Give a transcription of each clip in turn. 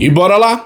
E bora lá!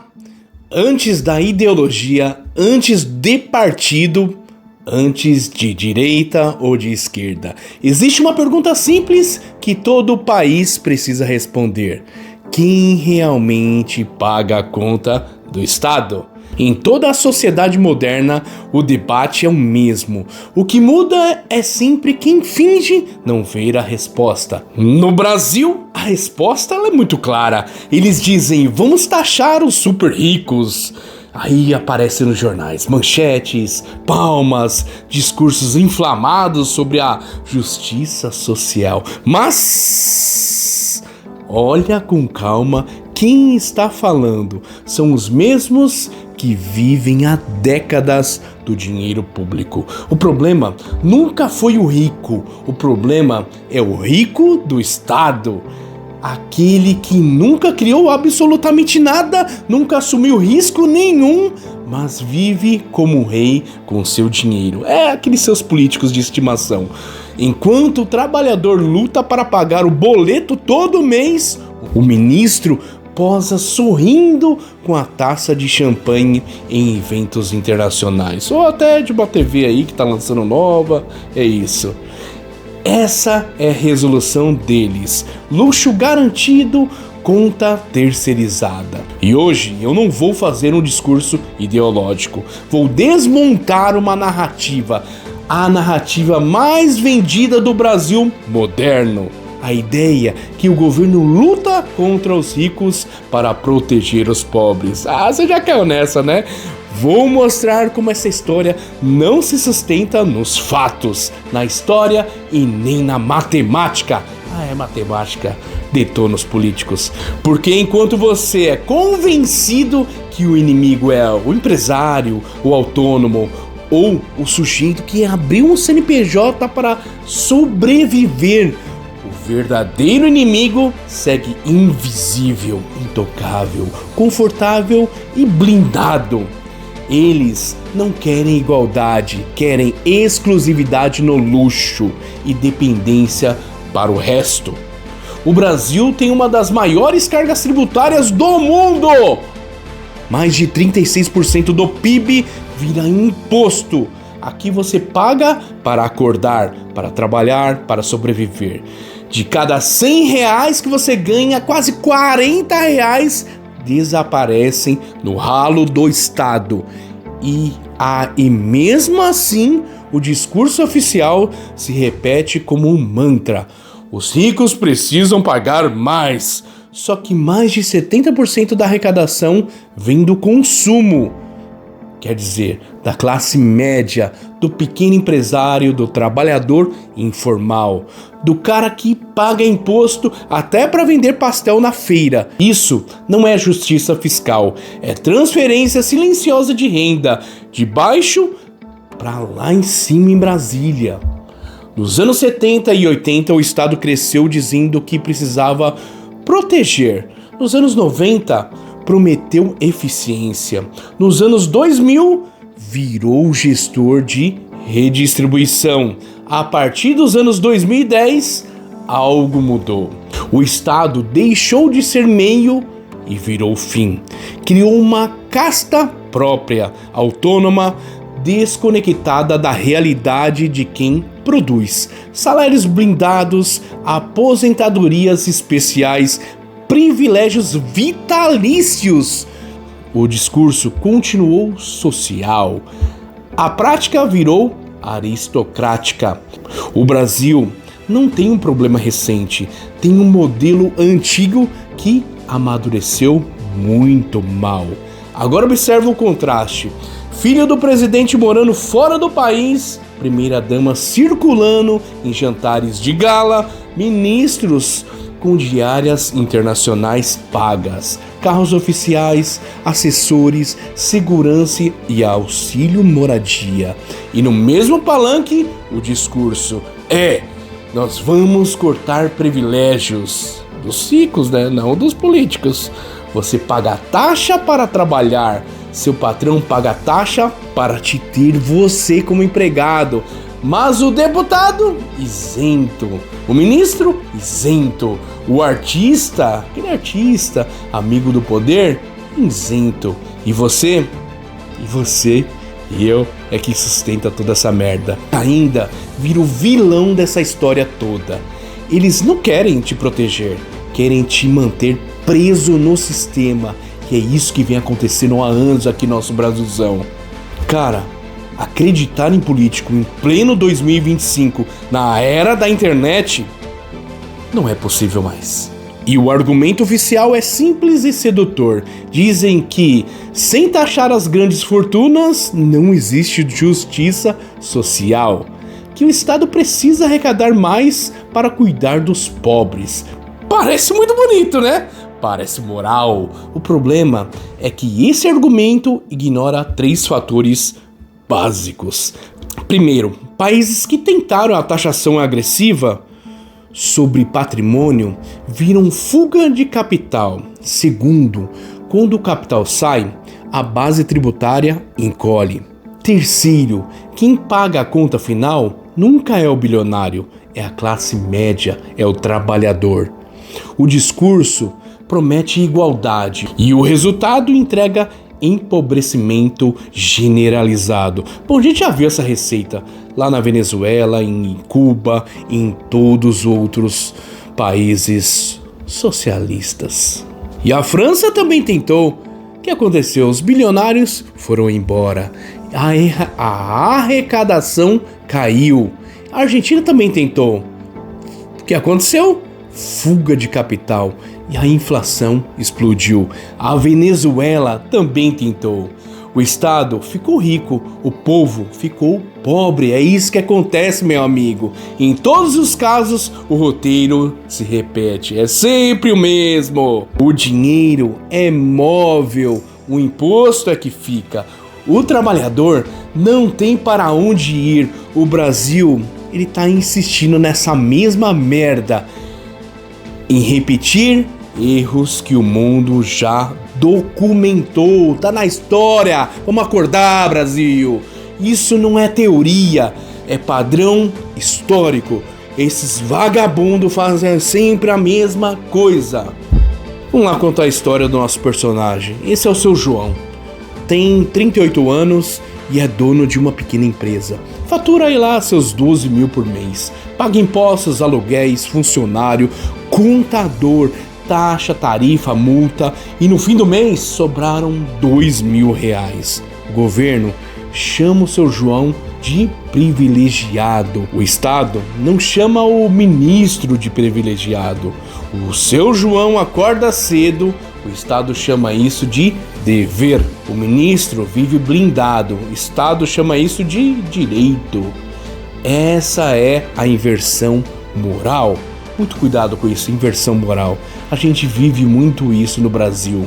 Antes da ideologia, antes de partido, antes de direita ou de esquerda, existe uma pergunta simples que todo país precisa responder: quem realmente paga a conta do Estado? Em toda a sociedade moderna, o debate é o mesmo. O que muda é sempre quem finge não ver a resposta. No Brasil, a resposta é muito clara. Eles dizem: vamos taxar os super ricos. Aí aparecem nos jornais manchetes, palmas, discursos inflamados sobre a justiça social. Mas olha com calma, quem está falando são os mesmos que vivem há décadas do dinheiro público. O problema nunca foi o rico, o problema é o rico do Estado. Aquele que nunca criou absolutamente nada, nunca assumiu risco nenhum, mas vive como um rei com seu dinheiro. É aqueles seus políticos de estimação. Enquanto o trabalhador luta para pagar o boleto todo mês, o ministro posa sorrindo com a taça de champanhe em eventos internacionais. Ou até de uma TV aí que tá lançando nova, é isso. Essa é a resolução deles. Luxo garantido, conta terceirizada. E hoje eu não vou fazer um discurso ideológico. Vou desmontar uma narrativa. A narrativa mais vendida do Brasil moderno. A ideia que o governo luta contra os ricos para proteger os pobres. Ah, você já caiu nessa, né? Vou mostrar como essa história não se sustenta nos fatos, na história e nem na matemática. Ah, é matemática, detona os políticos. Porque enquanto você é convencido que o inimigo é o empresário, o autônomo, ou o sujeito que abriu um CNPJ para sobreviver, o verdadeiro inimigo segue invisível, intocável, confortável e blindado. Eles não querem igualdade, querem exclusividade no luxo e dependência para o resto. O Brasil tem uma das maiores cargas tributárias do mundo. Mais de 36% do PIB vira imposto. Aqui você paga para acordar, para trabalhar, para sobreviver. De cada R$100 que você ganha, quase R$40 desaparecem no ralo do Estado. E mesmo assim, o discurso oficial se repete como um mantra: os ricos precisam pagar mais. Só que mais de 70% da arrecadação vem do consumo. Quer dizer, da classe média, do pequeno empresário, do trabalhador informal, do cara que paga imposto até para vender pastel na feira. Isso não é justiça fiscal, é transferência silenciosa de renda, de baixo para lá em cima em Brasília. Nos anos 70 e 80, o Estado cresceu dizendo que precisava proteger. Nos anos 90, prometeu eficiência. Nos anos 2000, virou gestor de redistribuição. A partir dos anos 2010, algo mudou. O Estado deixou de ser meio e virou fim. Criou uma casta própria, autônoma, desconectada da realidade de quem produz. Salários blindados, aposentadorias especiais, privilégios vitalícios. O discurso continuou social. A prática virou aristocrática. O Brasil não tem um problema recente, tem um modelo antigo que amadureceu muito mal. Agora observa o contraste. Filho do presidente morando fora do país, primeira-dama circulando em jantares de gala, ministros com diárias internacionais pagas, carros oficiais, assessores, segurança e auxílio moradia. E no mesmo palanque, o discurso é: nós vamos cortar privilégios dos ricos, né? Não dos políticos. Você paga taxa para trabalhar, seu patrão paga taxa para te ter você como empregado. Mas o deputado, isento. O ministro, isento. O artista, aquele artista, amigo do poder, isento. E você? E você? E eu é que sustenta toda essa merda. Ainda vira o vilão dessa história toda. Eles não querem te proteger, querem te manter preso no sistema. E é isso que vem acontecendo há anos aqui no nosso Brasilzão. Cara, acreditar em político em pleno 2025, na era da internet, não é possível mais. E o argumento oficial é simples e sedutor. Dizem que, sem taxar as grandes fortunas, não existe justiça social. Que o Estado precisa arrecadar mais para cuidar dos pobres. Parece muito bonito, né? Parece moral. O problema é que esse argumento ignora 3 fatores básicos. Primeiro, países que tentaram a taxação agressiva sobre patrimônio viram fuga de capital. Segundo, quando o capital sai, a base tributária encolhe. Terceiro, quem paga a conta final nunca é o bilionário, é a classe média, é o trabalhador. O discurso promete igualdade e o resultado entrega empobrecimento generalizado. Bom, a gente já viu essa receita lá na Venezuela, em Cuba, em todos os outros países socialistas. E a França também tentou. O que aconteceu? Os bilionários foram embora. A arrecadação caiu. A Argentina também tentou. O que aconteceu? Fuga de capital. E a inflação explodiu. A Venezuela também tentou. O Estado ficou rico, o povo ficou pobre. É isso que acontece, meu amigo. Em todos os casos, o roteiro se repete. É sempre o mesmo. O dinheiro é móvel, o imposto é que fica. O trabalhador não tem para onde ir. O Brasil, ele tá insistindo nessa mesma merda, em repetir erros que o mundo já documentou, tá na história. Vamos acordar, Brasil. Isso não é teoria, é padrão histórico. Esses vagabundos fazem sempre a mesma coisa. Vamos lá contar a história do nosso personagem. Esse é o seu João. Tem 38 anos e é dono de uma pequena empresa. Fatura aí lá seus 12 mil por mês. Paga impostos, aluguéis, funcionário, contador, taxa, tarifa, multa, e no fim do mês sobraram 2 mil reais. O governo chama o seu João de privilegiado. O Estado não chama o ministro de privilegiado. O seu João acorda cedo, o Estado chama isso de dever. O ministro vive blindado, o Estado chama isso de direito. Essa é a inversão moral. Muito cuidado com isso, inversão moral. A gente vive muito isso no Brasil.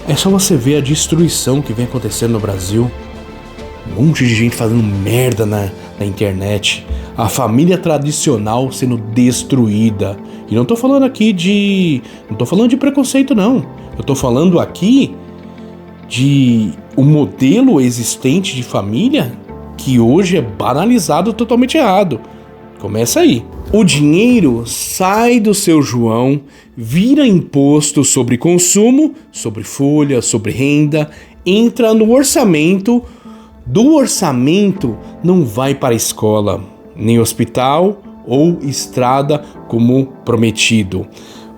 É só você ver a destruição que vem acontecendo no Brasil. Um monte de gente fazendo merda na internet. A família tradicional sendo destruída. E não tô falando aqui de... Não tô falando de preconceito, não. Eu tô falando aqui de um modelo existente de família que hoje é banalizado totalmente errado. Começa aí. O dinheiro sai do seu João, vira imposto sobre consumo, sobre folha, sobre renda, entra no orçamento. Do orçamento não vai para a escola, nem hospital ou estrada como prometido.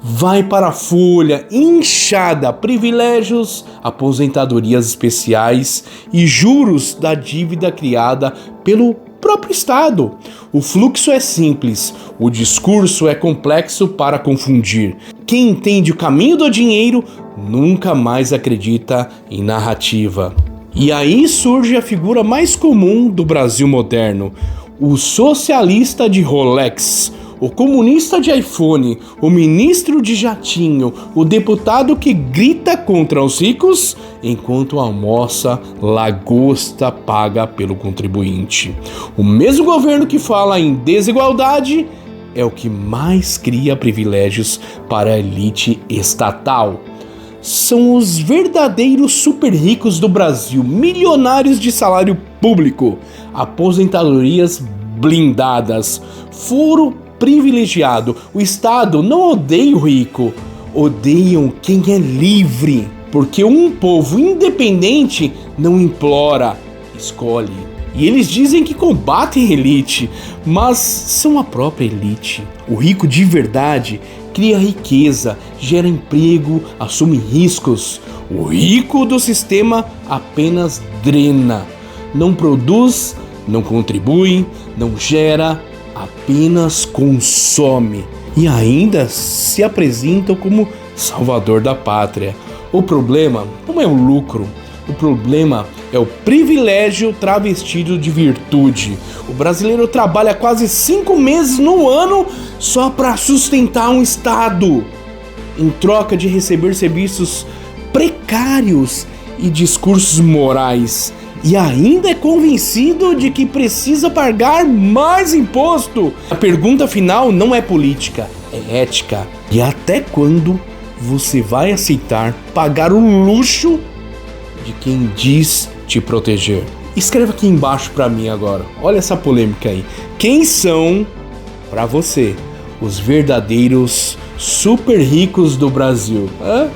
Vai para a folha inchada, privilégios, aposentadorias especiais e juros da dívida criada pelo próprio Estado. O fluxo é simples, o discurso é complexo para confundir. Quem entende o caminho do dinheiro nunca mais acredita em narrativa. E aí surge a figura mais comum do Brasil moderno: o socialista de Rolex, o comunista de iPhone, o ministro de jatinho, o deputado que grita contra os ricos enquanto almoça lagosta paga pelo contribuinte. O mesmo governo que fala em desigualdade é o que mais cria privilégios para a elite estatal. São os verdadeiros super ricos do Brasil, milionários de salário público, aposentadorias blindadas, foro privilegiado. O Estado não odeia o rico, odeiam quem é livre. porque um povo independente não implora, escolhe. E eles dizem que combatem a elite, mas são a própria elite. O rico de verdade cria riqueza, gera emprego, assume riscos. O rico do sistema apenas drena, não produz, não contribui, não gera, apenas consome. E ainda se apresentam como salvador da pátria. O problema não é o lucro, o problema é o privilégio travestido de virtude. O brasileiro trabalha quase 5 meses no ano só para sustentar um Estado, em troca de receber serviços precários e discursos morais. E ainda é convencido de que precisa pagar mais imposto. A pergunta final não é política, é ética. E até quando você vai aceitar pagar o luxo de quem diz te proteger? Escreva aqui embaixo pra mim agora. Olha essa polêmica aí. Quem são, pra você, os verdadeiros super ricos do Brasil?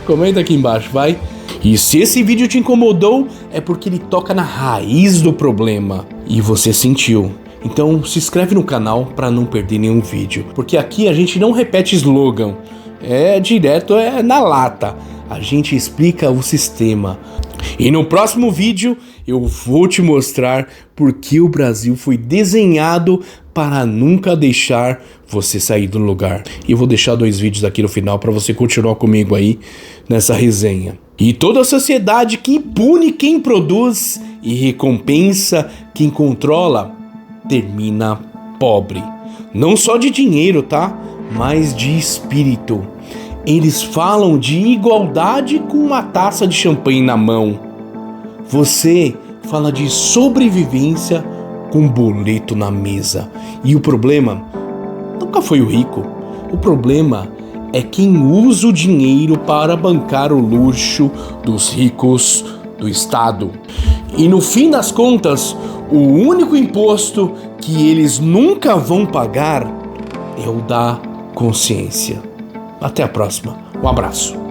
Comenta aqui embaixo, vai. E se esse vídeo te incomodou, é porque ele toca na raiz do problema e você sentiu. Então se inscreve no canal para não perder nenhum vídeo, porque aqui a gente não repete slogan, é direto, é na lata. A gente explica o sistema. E no próximo vídeo eu vou te mostrar por que o Brasil foi desenhado para nunca deixar você sair do lugar. E eu vou deixar 2 vídeos aqui no final para você continuar comigo aí nessa resenha. E toda a sociedade que pune quem produz e recompensa quem controla termina pobre. Não só de dinheiro, tá? Mas de espírito. Eles falam de igualdade com uma taça de champanhe na mão. Você fala de sobrevivência com boleto na mesa. E o problema nunca foi o rico. O problema é quem usa o dinheiro para bancar o luxo dos ricos do Estado. E no fim das contas, o único imposto que eles nunca vão pagar é o da consciência. Até a próxima. Um abraço.